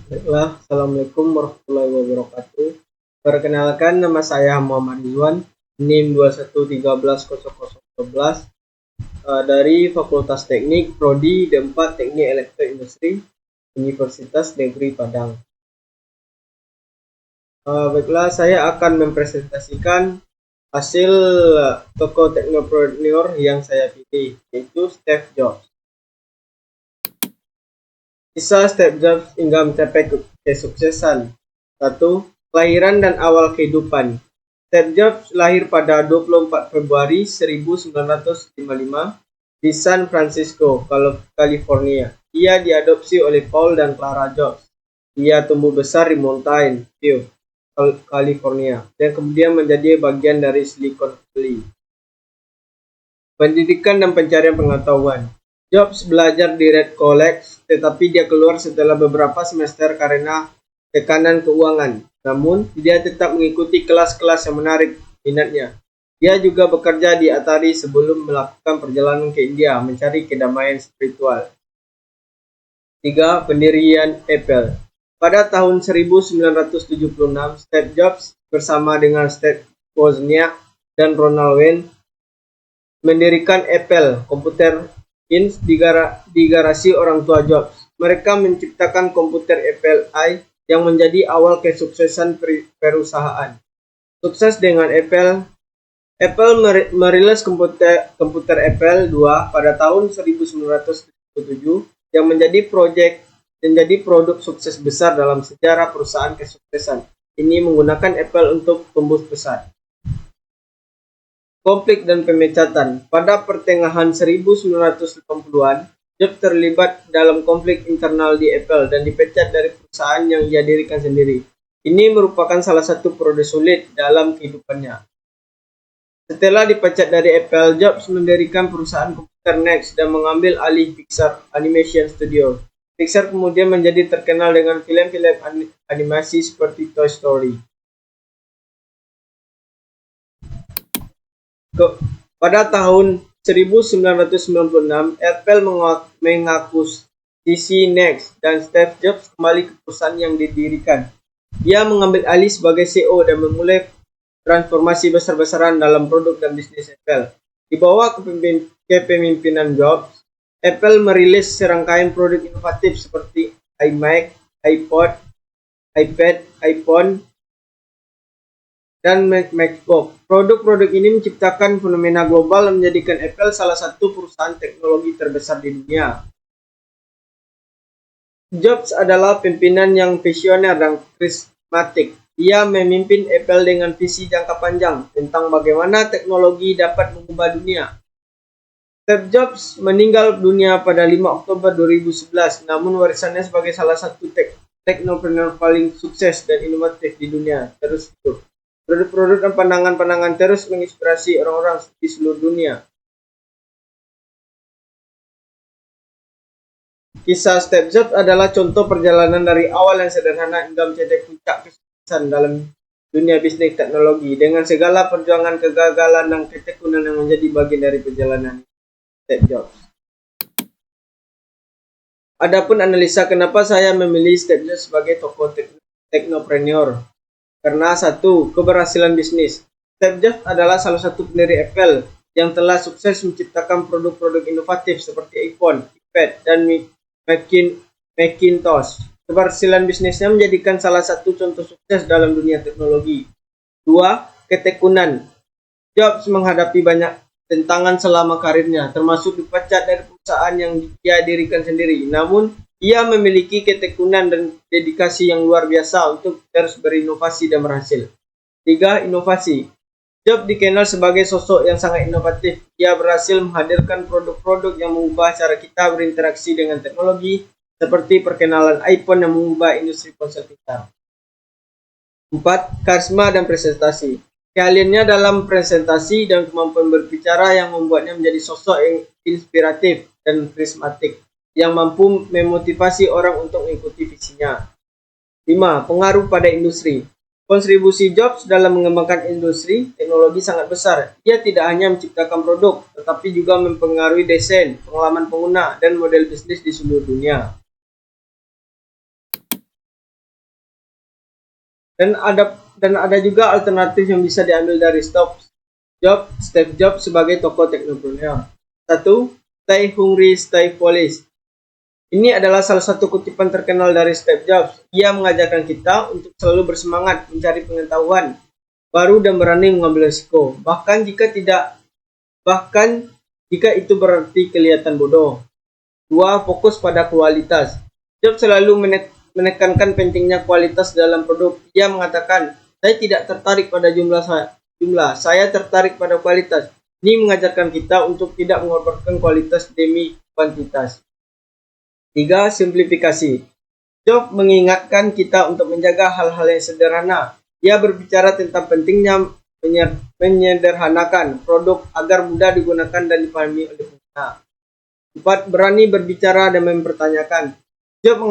Baiklah, Assalamualaikum warahmatullahi wabarakatuh. Perkenalkan, nama saya Muhammad Rizwan, NIM 21130011 dari Fakultas Teknik Prodi D4 Teknik Elektro Industri Universitas Negeri Padang. Baiklah, saya akan mempresentasikan hasil tokoh teknopreneur yang saya pilih, yaitu Steve Jobs. Kisah Steve Jobs hingga mencapai kesuksesan. 1. Kelahiran dan awal kehidupan. Steve Jobs lahir pada 24 Februari 1955 di San Francisco, California. Ia diadopsi oleh Paul dan Clara Jobs. Ia tumbuh besar di Mountain View, California, dan kemudian menjadi bagian dari Silicon Valley. Pendidikan dan pencarian pengetahuan. Jobs belajar di Red College, tetapi dia keluar setelah beberapa semester karena tekanan keuangan. Namun, dia tetap mengikuti kelas-kelas yang menarik minatnya. Dia juga bekerja di Atari sebelum melakukan perjalanan ke India mencari kedamaian spiritual. 3. Pendirian Apple. Pada tahun 1976, Steve Jobs bersama dengan Steve Wozniak dan Ronald Wayne mendirikan Apple Computer Inc. di garasi orang tua Jobs. Mereka menciptakan komputer Apple I yang menjadi awal kesuksesan perusahaan. Sukses dengan Apple merilis komputer Apple II pada tahun 1977 yang menjadi produk sukses besar dalam sejarah perusahaan kesuksesan. Ini menggunakan Apple untuk tumbuh pesat. Konflik dan pemecatan. Pada pertengahan 1980-an, Jobs terlibat dalam konflik internal di Apple dan dipecat dari perusahaan yang ia dirikan sendiri. Ini merupakan salah satu periode sulit dalam kehidupannya. Setelah dipecat dari Apple, Jobs mendirikan perusahaan komputer Next dan mengambil alih Pixar Animation Studio. Pixar kemudian menjadi terkenal dengan film-film animasi seperti Toy Story. Pada tahun 1996, Apple mengakuisisi Next dan Steve Jobs kembali ke perusahaan yang didirikan. Dia mengambil alih sebagai CEO dan memulai transformasi besar-besaran dalam produk dan bisnis Apple. Di bawah kepemimpinan Jobs, Apple merilis serangkaian produk inovatif seperti iMac, iPod, iPad, iPhone, dan MacBook. Produk-produk ini menciptakan fenomena global dan menjadikan Apple salah satu perusahaan teknologi terbesar di dunia. Jobs adalah pimpinan yang visioner dan karismatik. Ia memimpin Apple dengan visi jangka panjang tentang bagaimana teknologi dapat mengubah dunia. Steve Jobs meninggal dunia pada 5 Oktober 2011, namun warisannya sebagai salah satu teknopreneur paling sukses dan inovatif di dunia terus hidup. Produk-produk dan pandangan-pandangan terus menginspirasi orang-orang di seluruh dunia. Kisah Steve Jobs adalah contoh perjalanan dari awal yang sederhana hingga mencapai puncak kesuksesan dalam dunia bisnis teknologi dengan segala perjuangan, kegagalan, dan ketekunan yang menjadi bagian dari perjalanan Steve Jobs. Adapun analisa kenapa saya memilih Steve Jobs sebagai tokoh teknopreneur. Karena 1. Keberhasilan bisnis. Steve Jobs adalah salah satu pendiri Apple yang telah sukses menciptakan produk-produk inovatif seperti iPhone, iPad, dan Macintosh. Keberhasilan bisnisnya menjadikan salah satu contoh sukses dalam dunia teknologi. 2. Ketekunan. Jobs menghadapi banyak tantangan selama karirnya, termasuk dipecat dari perusahaan yang dia dirikan sendiri. Namun, ia memiliki ketekunan dan dedikasi yang luar biasa untuk terus berinovasi dan berhasil. 3. Inovasi. Jobs dikenal sebagai sosok yang sangat inovatif. Ia berhasil menghadirkan produk-produk yang mengubah cara kita berinteraksi dengan teknologi, seperti perkenalan iPhone yang mengubah industri ponsel pintar. 4. Karisma dan presentasi. Keahliannya dalam presentasi dan kemampuan berbicara yang membuatnya menjadi sosok yang inspiratif dan karismatik, yang mampu memotivasi orang untuk mengikuti visinya. 5. Pengaruh pada industri. Kontribusi Jobs dalam mengembangkan industri teknologi sangat besar. Ia tidak hanya menciptakan produk, tetapi juga mempengaruhi desain, pengalaman pengguna, dan model bisnis di seluruh dunia. Dan ada juga alternatif yang bisa diambil dari Steve Jobs sebagai tokoh teknopreneur. 1. Stay hungry, stay foolish. Ini adalah salah satu kutipan terkenal dari Steve Jobs. Ia mengajarkan kita untuk selalu bersemangat mencari pengetahuan baru dan berani mengambil risiko, bahkan jika itu berarti kelihatan bodoh. 2. Fokus pada kualitas. Jobs selalu menekankan pentingnya kualitas dalam produk. Ia mengatakan, saya tidak tertarik pada jumlah, saya tertarik pada kualitas. Ini mengajarkan kita untuk tidak mengorbankan kualitas demi kuantitas. 3. Simplifikasi. Jobs mengingatkan kita untuk menjaga hal-hal yang sederhana. Ia berbicara tentang pentingnya menyederhanakan produk agar mudah digunakan dan dipahami oleh pengguna. 4. Berani berbicara dan mempertanyakan. Jobs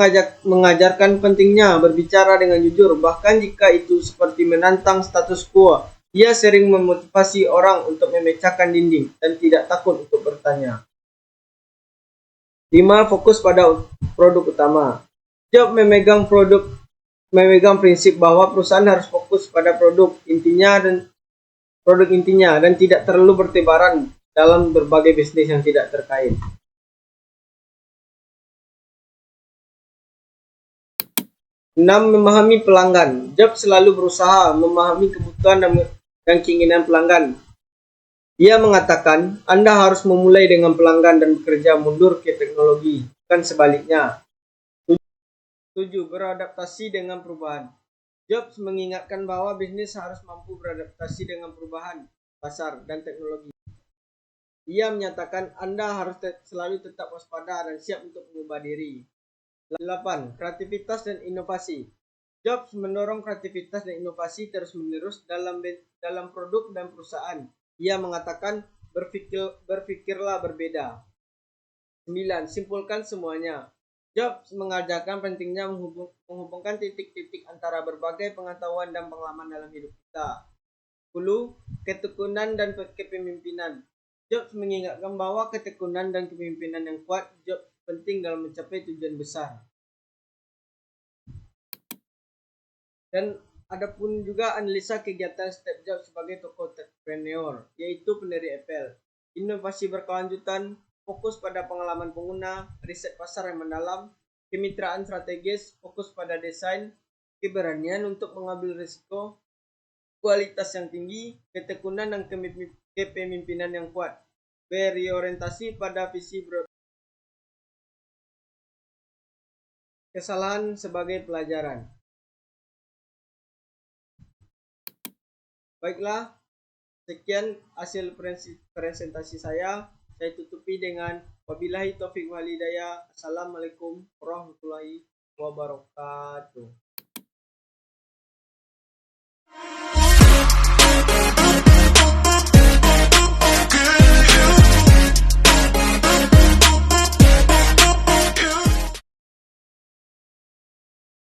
mengajarkan pentingnya berbicara dengan jujur, bahkan jika itu seperti menantang status quo. Ia sering memotivasi orang untuk memecahkan dinding dan tidak takut untuk bertanya. 5. Fokus pada produk utama. Jobs memegang prinsip bahwa perusahaan harus fokus pada produk intinya dan tidak terlalu bertebaran dalam berbagai bisnis yang tidak terkait. 6. Memahami pelanggan. Jobs selalu berusaha memahami kebutuhan dan keinginan pelanggan. Ia mengatakan, Anda harus memulai dengan pelanggan dan bekerja mundur ke teknologi, bukan sebaliknya. 7. Beradaptasi dengan perubahan. Jobs mengingatkan bahwa bisnis harus mampu beradaptasi dengan perubahan pasar dan teknologi. Ia menyatakan Anda harus selalu tetap waspada dan siap untuk mengubah diri. 8. Kreativitas dan inovasi. Jobs mendorong kreativitas dan inovasi terus-menerus dalam produk dan perusahaan. Ia mengatakan berpikirlah berbeda. 9. Simpulkan semuanya. Jobs mengajarkan pentingnya menghubungkan titik-titik antara berbagai pengetahuan dan pengalaman dalam hidup kita. 10. Ketekunan dan kepemimpinan. Jobs mengingatkan bahwa ketekunan dan kepemimpinan yang kuat penting dalam mencapai tujuan besar. Dan ada pun juga analisa kegiatan Steve Jobs sebagai tokoh entrepreneur, yaitu pendiri Apple. Inovasi berkelanjutan, fokus pada pengalaman pengguna, riset pasar yang mendalam, kemitraan strategis, fokus pada desain, keberanian untuk mengambil risiko, kualitas yang tinggi, ketekunan dan kepemimpinan yang kuat, berorientasi pada visi kesalahan sebagai pelajaran. Baiklah, sekian hasil presentasi saya. Saya tutupi dengan wabillahi taufik wal hidayah. Assalamualaikum warahmatullahi wabarakatuh.